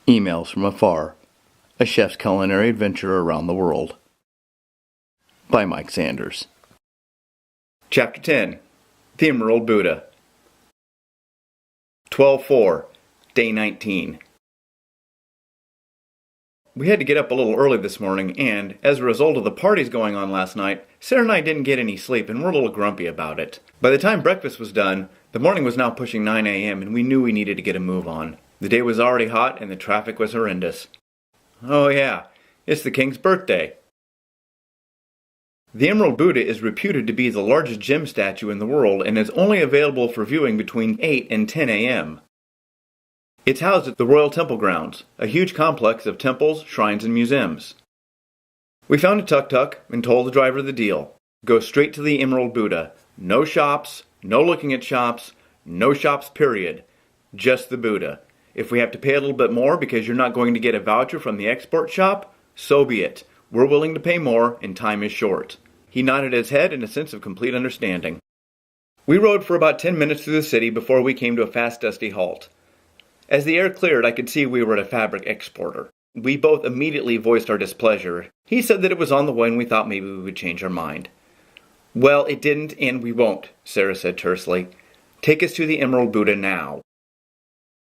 Emails from Afar, a chef's culinary adventure around the world. By Mike Sanders. Chapter 10. The Emerald Buddha. 12/4, Day 19. We had to get up a little early this morning, and, as a result of the parties going on last night, Sarah and I didn't get any sleep and we're a little grumpy about it. By the time breakfast was done, the morning was now pushing 9 a.m. and we knew we needed to get a move on. The day was already hot and the traffic was horrendous. Oh yeah, it's the king's birthday. The Emerald Buddha is reputed to be the largest gem statue in the world and is only available for viewing between 8 and 10 a.m. It's housed at the Royal Temple Grounds, a huge complex of temples, shrines, and museums. We found a tuk-tuk and told the driver the deal. Go straight to the Emerald Buddha. No shops, no looking at shops, no shops period. Just the Buddha. If we have to pay a little bit more because you're not going to get a voucher from the export shop, so be it. We're willing to pay more and time is short. He nodded his head in a sense of complete understanding. We rode for about 10 minutes through the city before we came to a fast, dusty halt. As the air cleared, I could see we were at a fabric exporter. We both immediately voiced our displeasure. He said that it was on the way and we thought maybe we would change our mind. Well, it didn't and we won't, Sarah said tersely. Take us to the Emerald Buddha now.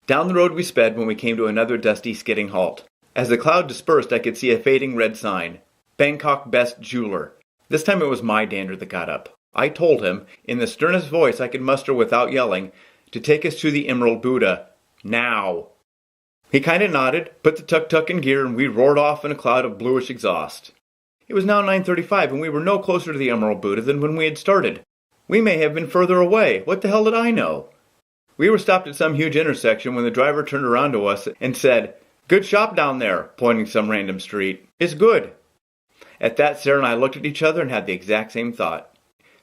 Down the road we sped when we came to another dusty, skidding halt. As the cloud dispersed, I could see a fading red sign. Bangkok Best Jeweler. This time it was my dander that got up. I told him, in the sternest voice I could muster without yelling, to take us to the Emerald Buddha. Now. He kind of nodded, put the tuk-tuk in gear, and we roared off in a cloud of bluish exhaust. It was now 9:35, and we were no closer to the Emerald Buddha than when we had started. We may have been further away. What the hell did I know? We were stopped at some huge intersection when the driver turned around to us and said, "Good shop down there," pointing some random street. "It's good." At that, Sarah and I looked at each other and had the exact same thought.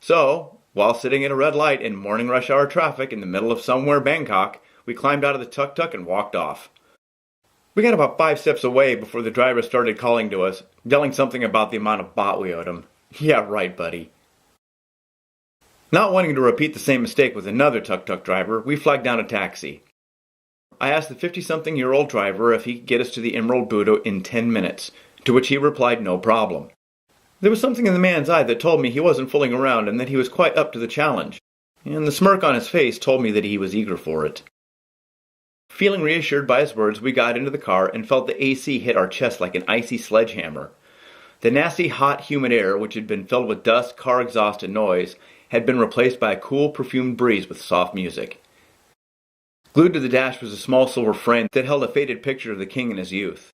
So, while sitting at a red light in morning rush hour traffic in the middle of somewhere Bangkok, we climbed out of the tuk-tuk and walked off. We got about 5 steps away before the driver started calling to us, yelling something about the amount of baht we owed him. Yeah, right, buddy. Not wanting to repeat the same mistake with another tuk-tuk driver, we flagged down a taxi. I asked the 50-something-year-old driver if he could get us to the Emerald Buddha in 10 minutes, to which he replied no problem. There was something in the man's eye that told me he wasn't fooling around and that he was quite up to the challenge, and the smirk on his face told me that he was eager for it. Feeling reassured by his words, we got into the car and felt the AC hit our chest like an icy sledgehammer. The nasty, hot, humid air, which had been filled with dust, car exhaust, and noise, had been replaced by a cool, perfumed breeze with soft music. Glued to the dash was a small silver frame that held a faded picture of the king in his youth.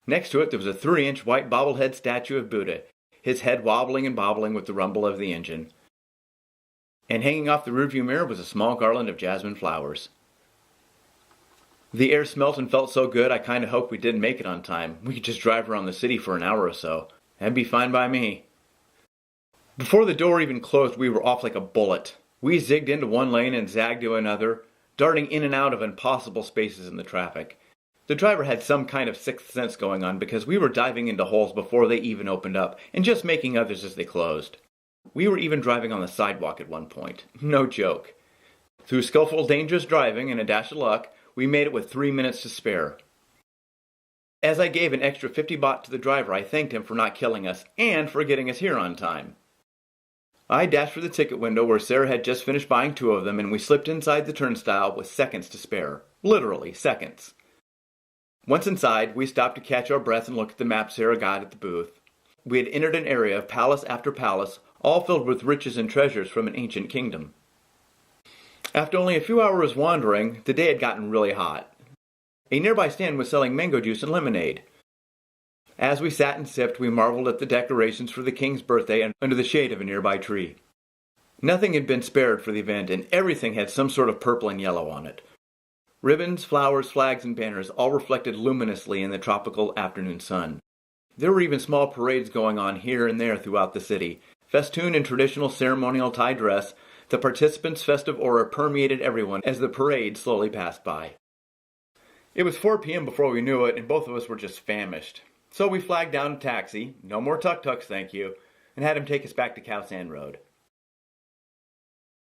Next to it there was a 3-inch white bobblehead statue of Buddha, his head wobbling and bobbling with the rumble of the engine. And hanging off the rearview mirror was a small garland of jasmine flowers. The air smelt and felt so good I kind of hoped we didn't make it on time. We could just drive around the city for an hour or so. That'd be fine by me. Before the door even closed, we were off like a bullet. We zigged into one lane and zagged to another, darting in and out of impossible spaces in the traffic. The driver had some kind of sixth sense going on because we were diving into holes before they even opened up and just making others as they closed. We were even driving on the sidewalk at one point. No joke. Through skillful, dangerous driving and a dash of luck, we made it with 3 minutes to spare. As I gave an extra 50 baht to the driver, I thanked him for not killing us and for getting us here on time. I dashed for the ticket window where Sarah had just finished buying 2 of them, and we slipped inside the turnstile with seconds to spare. Literally, seconds. Once inside, we stopped to catch our breath and look at the map Sarah got at the booth. We had entered an area of palace after palace, all filled with riches and treasures from an ancient kingdom. After only a few hours wandering, the day had gotten really hot. A nearby stand was selling mango juice and lemonade. As we sat and sipped, we marveled at the decorations for the king's birthday under the shade of a nearby tree. Nothing had been spared for the event, and everything had some sort of purple and yellow on it. Ribbons, flowers, flags, and banners all reflected luminously in the tropical afternoon sun. There were even small parades going on here and there throughout the city. Festooned in traditional ceremonial Thai dress, the participants' festive aura permeated everyone as the parade slowly passed by. It was 4 p.m. before we knew it, and both of us were just famished. So we flagged down a taxi, no more tuk-tuks thank you, and had him take us back to Khao San Road.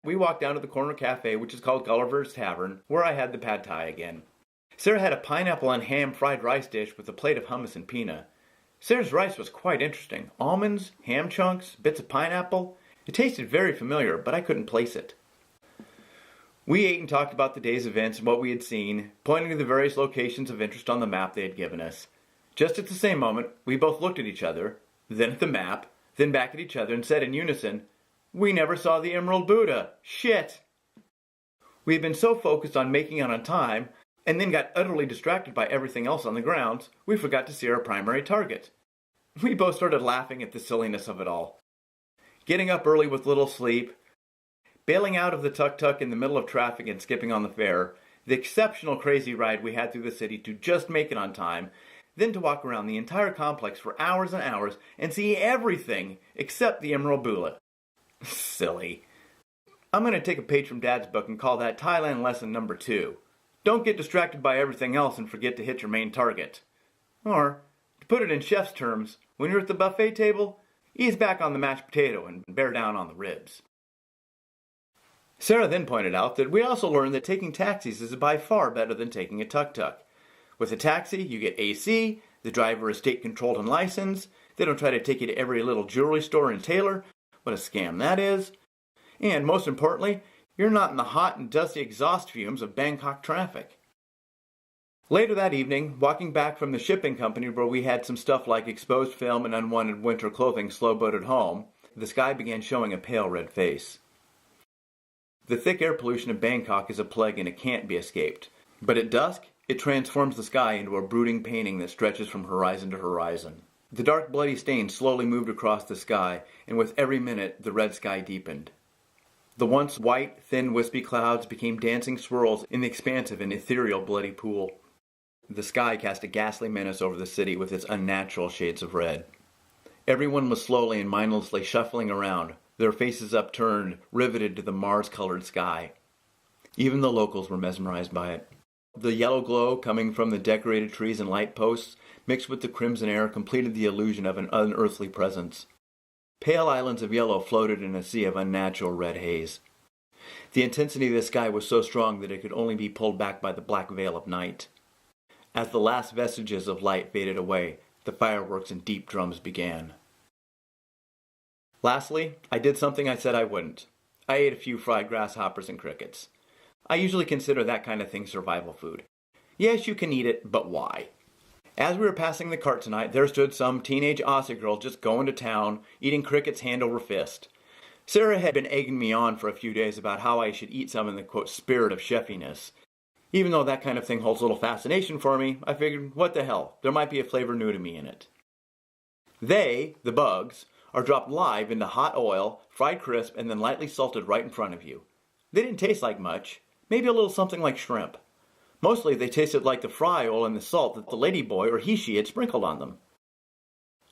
We walked down to the corner cafe, which is called Gulliver's Tavern, where I had the pad thai again. Sarah had a pineapple and ham fried rice dish with a plate of hummus and pina. Sarah's rice was quite interesting. Almonds, ham chunks, bits of pineapple. It tasted very familiar, but I couldn't place it. We ate and talked about the day's events and what we had seen, pointing to the various locations of interest on the map they had given us. Just at the same moment, we both looked at each other, then at the map, then back at each other and said in unison, "We never saw the Emerald Buddha! Shit!" We had been so focused on making it on time, and then got utterly distracted by everything else on the grounds, we forgot to see our primary target. We both started laughing at the silliness of it all. Getting up early with little sleep, bailing out of the tuk-tuk in the middle of traffic and skipping on the fare, the exceptional crazy ride we had through the city to just make it on time, then to walk around the entire complex for hours and hours and see everything except the Emerald Buddha. Silly. I'm going to take a page from Dad's book and call that Thailand lesson number 2. Don't get distracted by everything else and forget to hit your main target. Or, to put it in chef's terms, when you're at the buffet table, ease back on the mashed potato and bear down on the ribs. Sarah then pointed out that we also learned that taking taxis is by far better than taking a tuk-tuk. With a taxi, you get AC, the driver is state-controlled and licensed, they don't try to take you to every little jewelry store in Taylor, what a scam that is, and most importantly, you're not in the hot and dusty exhaust fumes of Bangkok traffic. Later that evening, walking back from the shipping company where we had some stuff like exposed film and unwanted winter clothing slow-boated home, the sky began showing a pale red face. The thick air pollution of Bangkok is a plague and it can't be escaped. But at dusk, it transforms the sky into a brooding painting that stretches from horizon to horizon. The dark bloody stain slowly moved across the sky, and with every minute, the red sky deepened. The once white, thin, wispy clouds became dancing swirls in the expansive and ethereal bloody pool. The sky cast a ghastly menace over the city with its unnatural shades of red. Everyone was slowly and mindlessly shuffling around, their faces upturned, riveted to the Mars-colored sky. Even the locals were mesmerized by it. The yellow glow coming from the decorated trees and light posts, mixed with the crimson air, completed the illusion of an unearthly presence. Pale islands of yellow floated in a sea of unnatural red haze. The intensity of the sky was so strong that it could only be pulled back by the black veil of night. As the last vestiges of light faded away, the fireworks and deep drums began. Lastly, I did something I said I wouldn't. I ate a few fried grasshoppers and crickets. I usually consider that kind of thing survival food. Yes, you can eat it, but why? As we were passing the cart tonight, there stood some teenage Aussie girl just going to town, eating crickets hand over fist. Sarah had been egging me on for a few days about how I should eat some in the, quote, spirit of chefiness. Even though that kind of thing holds little fascination for me, I figured, what the hell, there might be a flavor new to me in it. They, the bugs, are dropped live into hot oil, fried crisp, and then lightly salted right in front of you. They didn't taste like much, maybe a little something like shrimp. Mostly they tasted like the fry oil and the salt that the ladyboy or he-she had sprinkled on them.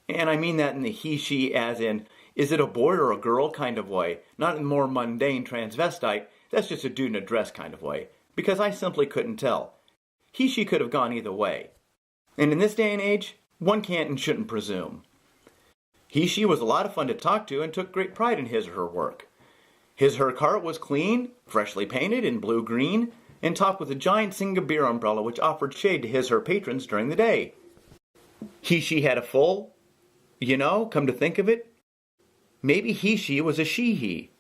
And I mean that in the he-she as in, is it a boy or a girl kind of way, not in the more mundane transvestite, that's just a dude in a dress kind of way, because I simply couldn't tell. He-she could have gone either way. And in this day and age, one can't and shouldn't presume. He-she was a lot of fun to talk to and took great pride in his or her work. His/her cart was clean, freshly painted in blue-green, and topped with a giant Singa beer umbrella which offered shade to his/her patrons during the day. He/she had a full, come to think of it, maybe he/she was a she/he.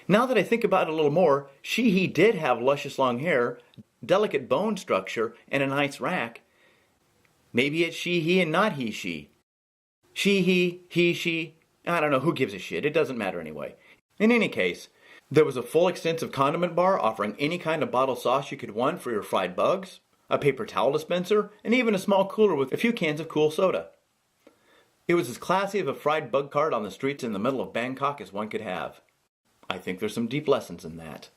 Now that I think about it a little more, she/he did have luscious long hair, delicate bone structure, and a nice rack. Maybe it's she/he and not he/she. She/he, he/she, I don't know, who gives a shit, it doesn't matter anyway. In any case, there was a full extensive condiment bar offering any kind of bottle sauce you could want for your fried bugs, a paper towel dispenser, and even a small cooler with a few cans of cool soda. It was as classy of a fried bug cart on the streets in the middle of Bangkok as one could have. I think there's some deep lessons in that.